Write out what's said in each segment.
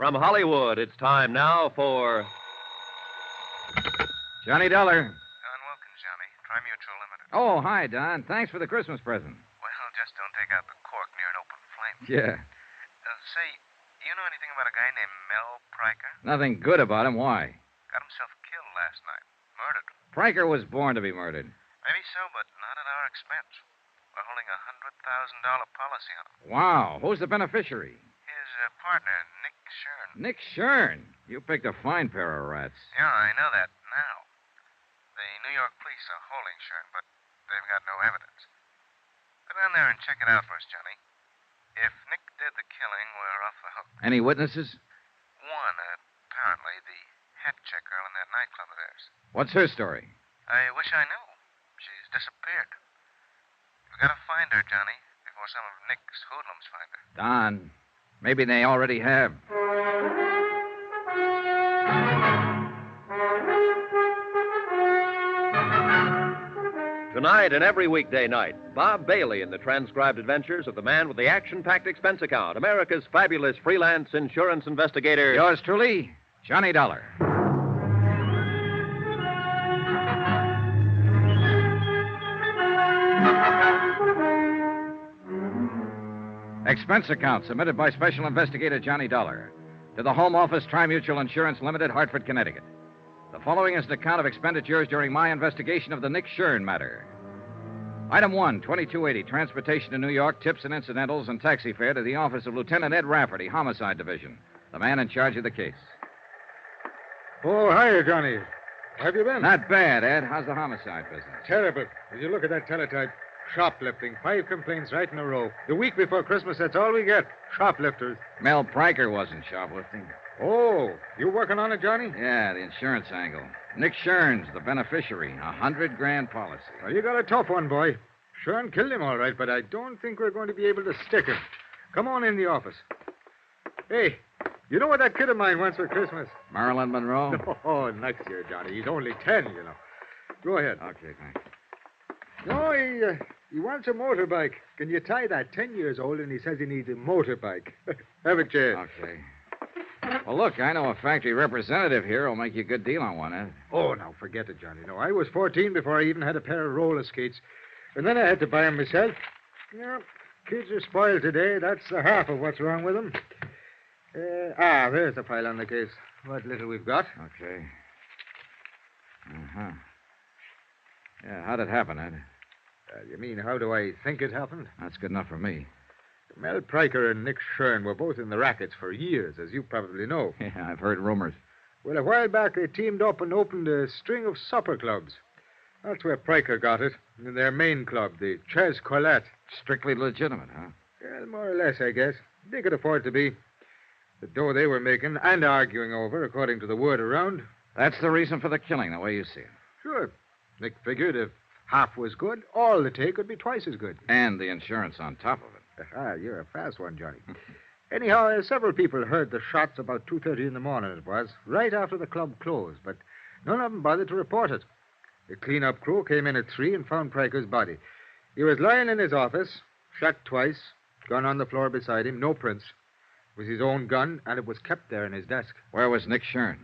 From Hollywood, it's time now for Johnny Dollar. Don Wilkins, Johnny. Tri-Mutual Limited. Oh, hi, Don. Thanks for the Christmas present. Well, just don't take out the cork near an open flame. Yeah. Say, you know anything about a guy named Mel Priker? Nothing good about him. Why? Got himself killed last night. Murdered. Priker was born to be murdered. Maybe so, but not at our expense. We're holding a $100,000 policy on him. Wow. Who's the beneficiary? His partner, Nick Shurn. Nick Shurn. You picked a fine pair of rats. Yeah, I know that now. The New York police are holding Shurn, but they've got no evidence. Go down there and check it out for us, Johnny. If Nick did the killing, we're off the hook. Any witnesses? One, apparently, the hat check girl in that nightclub of theirs. What's her story? I wish I knew. She's disappeared. We've got to find her, Johnny, before some of Nick's hoodlums find her. Don, maybe they already have. Tonight and every weekday night, Bob Bailey in the transcribed adventures of the man with the action-packed expense account, America's fabulous freelance insurance investigator. Yours truly, Johnny Dollar. Expense account submitted by Special Investigator Johnny Dollar to the Home Office Tri-Mutual Insurance Limited, Hartford, Connecticut. The following is an account of expenditures during my investigation of the Nick Shurn matter. Item 1, 2280, transportation to New York, tips and incidentals, and taxi fare to the office of Lieutenant Ed Rafferty, Homicide Division, the man in charge of the case. Oh, hiya, Johnny. How have you been? Not bad, Ed. How's the homicide business? Terrible. As you look at that teletype, shoplifting. 5 complaints right in a row. The week before Christmas, that's all we get. Shoplifters. Mel Priker wasn't shoplifting. Oh, you working on it, Johnny? Yeah, the insurance angle. Nick Shurn's the beneficiary. $100,000 policy. Well, you got a tough one, boy. Shurn killed him all right, but I don't think we're going to be able to stick him. Come on in the office. Hey, you know what that kid of mine wants for Christmas? Marilyn Monroe? Oh, next year, Johnny. He's only 10, you know. Go ahead. Okay, thanks. No, he wants a motorbike. Can you tie that? 10 years old, and he says he needs a motorbike. Have a chair. Okay. Well, look, I know a factory representative here who'll make you a good deal on one, Ed. Oh, no, forget it, Johnny. No, I was 14 before I even had a pair of roller skates. And then I had to buy them myself. Yeah, kids are spoiled today. That's the half of what's wrong with them. There's the file on the case. What little we've got. Okay. Uh-huh. Yeah, how'd it happen, Ed? You mean, how do I think it happened? That's good enough for me. Mel Priker and Nick Shurn were both in the rackets for years, as you probably know. Yeah, I've heard rumors. Well, a while back, they teamed up and opened a string of supper clubs. That's where Priker got it, in their main club, the Ches Colette. Strictly legitimate, huh? Well, more or less, I guess. They could afford to be. The dough they were making and arguing over, according to the word around. That's the reason for the killing, the way you see it. Sure. Nick figured if half was good, all the take would be twice as good. And the insurance on top of it. You're a fast one, Johnny. Anyhow, several people heard the shots about 2:30 in the morning, it was, right after the club closed, but none of them bothered to report it. The clean-up crew came in at 3 and found Priker's body. He was lying in his office, shot twice, gun on the floor beside him, no prints. It was his own gun, and it was kept there in his desk. Where was Nick Shurn?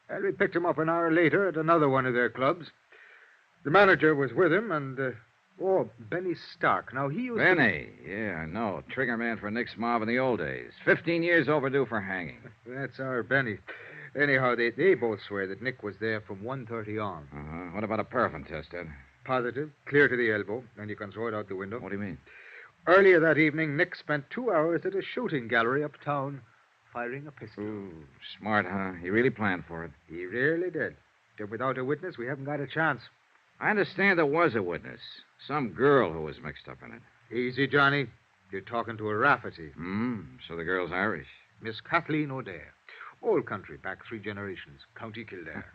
Well, we picked him up an hour later at another one of their clubs. The manager was with him, and, Benny Stark. Now, he used Benny. Yeah, I know. Trigger man for Nick's mob in the old days. 15 years overdue for hanging. That's our Benny. Anyhow, they both swear that Nick was there from 1:30 on. Uh-huh. What about a paraffin test, Ed? Positive, clear to the elbow, and you can throw it out the window. What do you mean? Earlier that evening, Nick spent 2 hours at a shooting gallery uptown firing a pistol. Ooh, smart, huh? He really planned for it. He really did. And without a witness, we haven't got a chance. I understand there was a witness. Some girl who was mixed up in it. Easy, Johnny. You're talking to a Rafferty. So the girl's Irish. Miss Kathleen O'Dare. Old country, back 3 generations. County Kildare.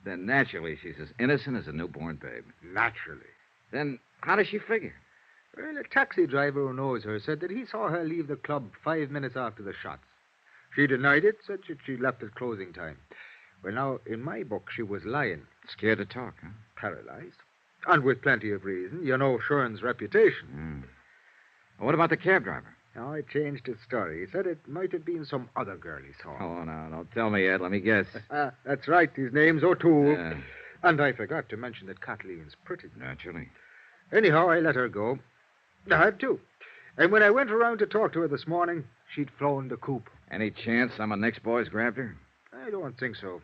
Then naturally she's as innocent as a newborn babe. Naturally. Then how does she figure? Well, a taxi driver who knows her said that he saw her leave the club 5 minutes after the shots. She denied it, said that she left at closing time. Well, now, in my book, she was lying. Scared to talk, huh? Paralyzed. And with plenty of reason. You know Shurn's reputation. Well, what about the cab driver? Now, I changed his story. He said it might have been some other girl he saw. Oh, no, don't tell me yet. Let me guess. That's right. His name's O'Toole. Yeah. And I forgot to mention that Kathleen's pretty. Naturally. Anyhow, I let her go. I had to. And when I went around to talk to her this morning, she'd flown the coop. Any chance some of Nick's boys grabbed her? I don't think so.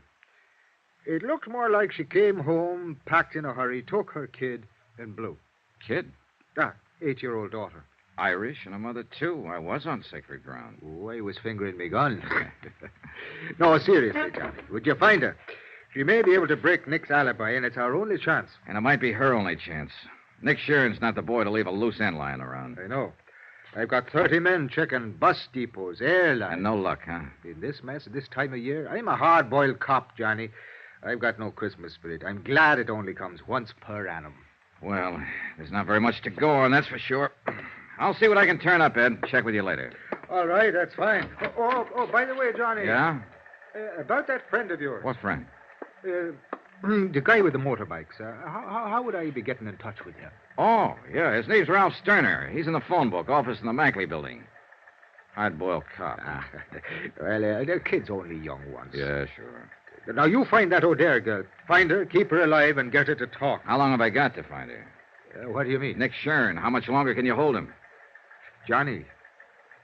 It looked more like she came home, packed in a hurry, took her kid, and blew. Kid? 8-year-old daughter. Irish and a mother, too. I was on sacred ground. Oh, I was fingering me gun. No, seriously, Johnny. Would you find her? She may be able to break Nick's alibi, and it's our only chance. And it might be her only chance. Nick Shurn's not the boy to leave a loose end lying around. I know. I've got 30 men checking bus depots, airlines. And no luck, huh? In this mess at this time of year, I'm a hard-boiled cop, Johnny. I've got no Christmas spirit. I'm glad it only comes once per annum. Well, there's not very much to go on, that's for sure. I'll see what I can turn up, Ed. Check with you later. All right, that's fine. Oh, by the way, Johnny. Yeah? About that friend of yours. What friend? The guy with the motorbikes. How would I be getting in touch with him? Oh, yeah, his name's Ralph Sterner. He's in the phone book, office in the Mackley building. Hard-boiled cop. Well, they're kids, only young ones. Yeah, sure. Now, you find that O'Dare girl. Find her, keep her alive, and get her to talk. How long have I got to find her? What do you mean? Nick Shurn. How much longer can you hold him? Johnny,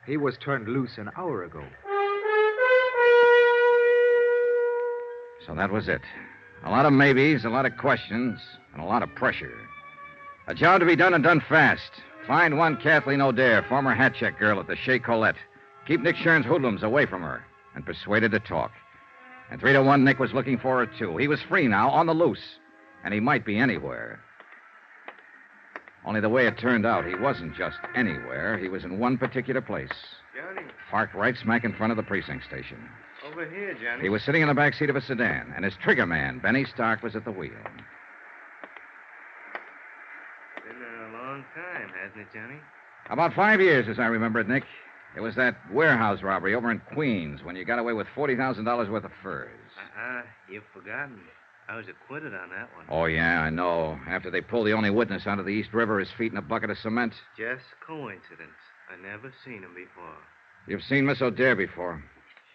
he was turned loose an hour ago. So that was it. A lot of maybes, a lot of questions, and a lot of pressure. A job to be done and done fast. Find one Kathleen O'Dare, former hat check girl at the Chez Colette. Keep Nick Shurn's hoodlums away from her, and persuade her to talk. And 3 to 1, Nick was looking for her, too. He was free now, on the loose. And he might be anywhere. Only the way it turned out, he wasn't just anywhere. He was in one particular place. Johnny, Parked right smack in front of the precinct station. over here, Johnny. He was sitting in the back seat of a sedan, and his trigger man, Benny Stark, was at the wheel. Been a long time, hasn't it, Johnny? About 5 years, as I remember it, Nick. It was that warehouse robbery over in Queens when you got away with $40,000 worth of furs. You've forgotten. I was acquitted on that one. Oh, yeah, I know. After they pulled the only witness out of the East River, his feet in a bucket of cement. Just coincidence. I never seen him before. You've seen Miss O'Dare before.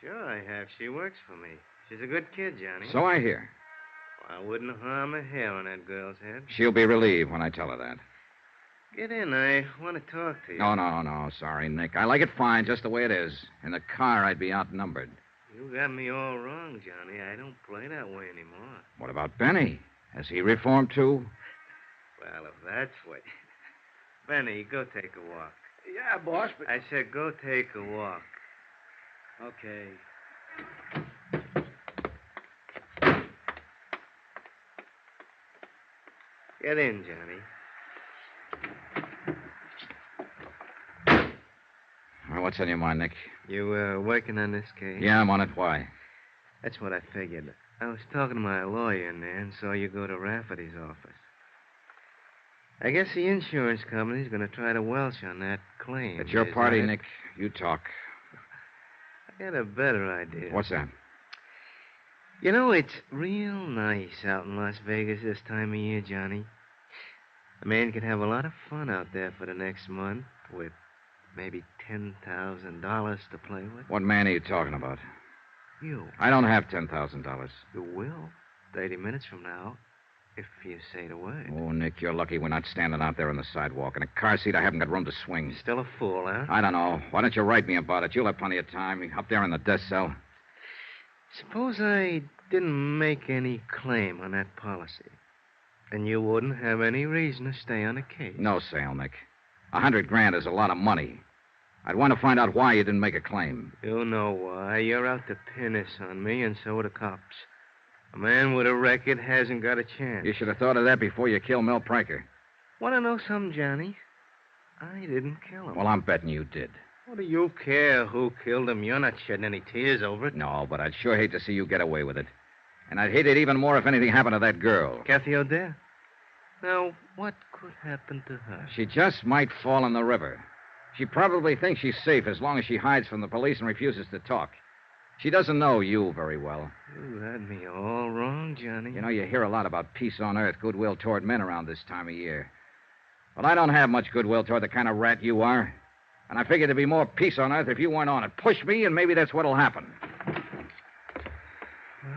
Sure I have. She works for me. She's a good kid, Johnny. So I hear. I wouldn't harm a hair on that girl's head. She'll be relieved when I tell her that. Get in. I want to talk to you. No. Sorry, Nick. I like it fine just the way it is. In the car, I'd be outnumbered. You got me all wrong, Johnny. I don't play that way anymore. What about Benny? Has he reformed, too? Well, if that's what... Benny, go take a walk. Yeah, boss, but... I said go take a walk. Okay. Get in, Johnny. Well, what's on your mind, Nick? You working on this case? Yeah, I'm on it. Why? That's what I figured. I was talking to my lawyer in there and saw you go to Rafferty's office. I guess the insurance company's going to try to welch on that claim. It's your is party, that it? Nick. You talk. I got a better idea. What's that? You know, it's real nice out in Las Vegas this time of year, Johnny. A man could have a lot of fun out there for the next month with maybe $10,000 to play with. What man are you talking about? You. I don't have $10,000. You will. 30 minutes from now, if you say the word. Oh, Nick, you're lucky we're not standing out there on the sidewalk. In a car seat, I haven't got room to swing. Still a fool, huh? I don't know. Why don't you write me about it? You'll have plenty of time. Up there in the death cell. Suppose I didn't make any claim on that policy. Then you wouldn't have any reason to stay on the case. No sale, Nick. $100,000 is a lot of money. I'd want to find out why you didn't make a claim. You know why. You're out to pin this on me, and so are the cops. A man with a record hasn't got a chance. You should have thought of that before you killed Mel Pranker. Want to know something, Johnny? I didn't kill him. Well, I'm betting you did. What do you care who killed him? You're not shedding any tears over it. No, but I'd sure hate to see you get away with it. And I'd hate it even more if anything happened to that girl. Kathy O'Dare? Now, what could happen to her? She just might fall in the river. She probably thinks she's safe as long as she hides from the police and refuses to talk. She doesn't know you very well. You had me all wrong, Johnny. You know, you hear a lot about peace on earth, goodwill toward men around this time of year. Well, I don't have much goodwill toward the kind of rat you are. And I figured there'd be more peace on Earth if you weren't on it. Push me, and maybe that's what'll happen.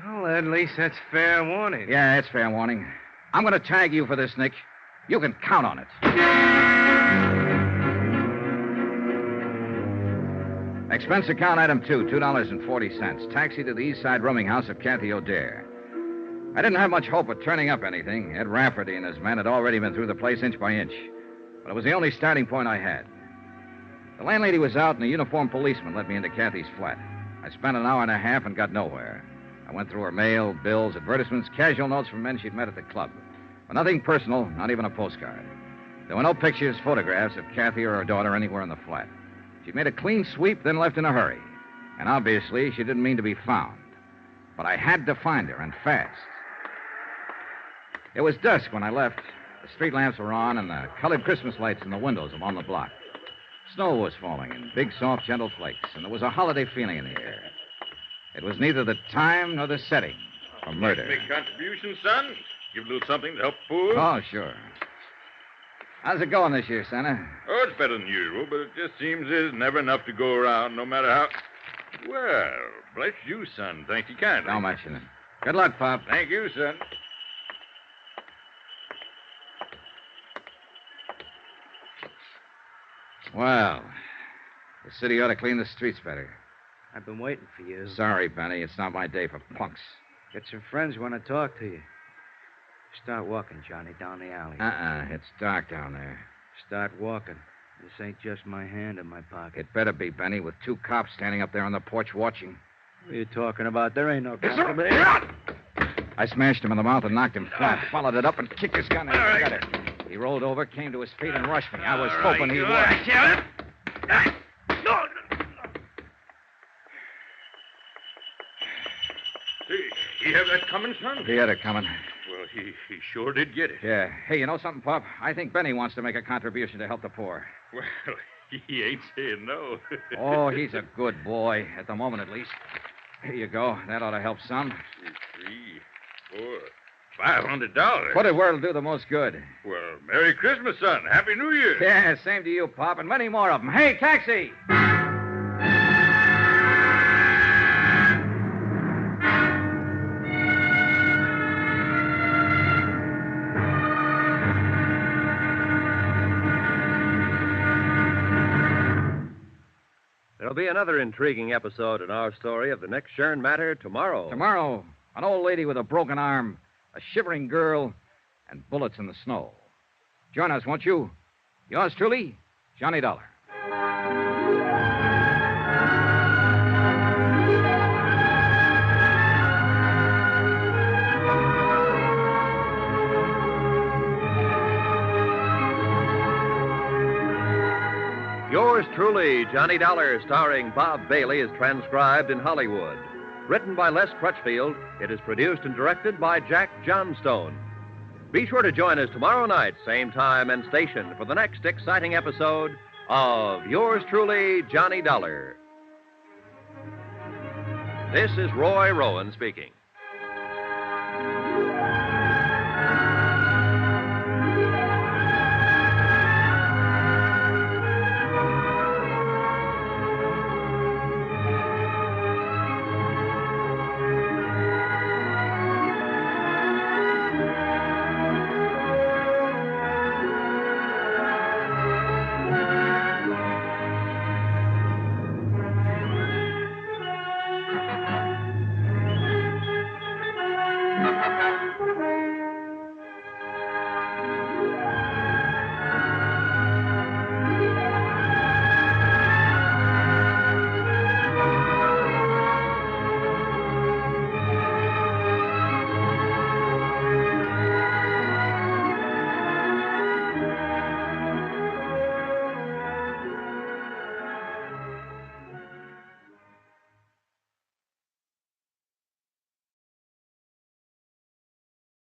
Well, at least that's fair warning. Yeah, it's fair warning. I'm going to tag you for this, Nick. You can count on it. Expense account item 2, $2.40. Taxi to the East Side rooming house of Kathy O'Dare. I didn't have much hope of turning up anything. Ed Rafferty and his men had already been through the place inch by inch. But it was the only starting point I had. The landlady was out, and a uniformed policeman led me into Kathy's flat. I spent an hour and a half and got nowhere. I went through her mail, bills, advertisements, casual notes from men she'd met at the club. But nothing personal, not even a postcard. There were no pictures, photographs of Kathy or her daughter anywhere in the flat. She'd made a clean sweep, then left in a hurry. And obviously, she didn't mean to be found. But I had to find her, and fast. It was dusk when I left. The street lamps were on, and the colored Christmas lights in the windows along the block. Snow was falling in big, soft, gentle flakes, and there was a holiday feeling in the air. It was neither the time nor the setting for murder. Make contribution, son? Give a little something to help the poor? Oh, sure. How's it going this year, Santa? Oh, it's better than usual, but it just seems there's never enough to go around, no matter how... Well, bless you, son. Thank you kindly. Don't mention it. Good luck, Pop. Thank you, son. Well, the city ought to clean the streets better. I've been waiting for you. Sorry, Benny. It's not my day for punks. Got some friends want to talk to you. Start walking, Johnny, down the alley. It's dark down there. Start walking. This ain't just my hand in my pocket. It better be, Benny, with 2 cops standing up there on the porch watching. What are you talking about? There ain't no cops. I smashed him in the mouth and knocked him flat. Followed it up and kicked his gun in. All right. Got it. He rolled over, came to his feet, and rushed me. I was hoping he would. He have that coming, son? He had it coming. Well, he sure did get it. Yeah. Hey, you know something, Pop? I think Benny wants to make a contribution to help the poor. Well, he ain't saying no. Oh, he's a good boy, at the moment at least. Here you go. That ought to help some. 3, 4, $500. Put it where it'll do the most good. Well, Merry Christmas, son. Happy New Year. Yeah, same to you, Pop, and many more of them. Hey, taxi! There'll be another intriguing episode in our story of the next Shurn matter tomorrow. Tomorrow, an old lady with a broken arm, a shivering girl, and bullets in the snow. Join us, won't you? Yours truly, Johnny Dollar. Yours truly, Johnny Dollar, starring Bob Bailey, is transcribed in Hollywood. Written by Les Crutchfield, it is produced and directed by Jack Johnstone. Be sure to join us tomorrow night, same time and station, for the next exciting episode of Yours truly, Johnny Dollar. This is Roy Rowan speaking.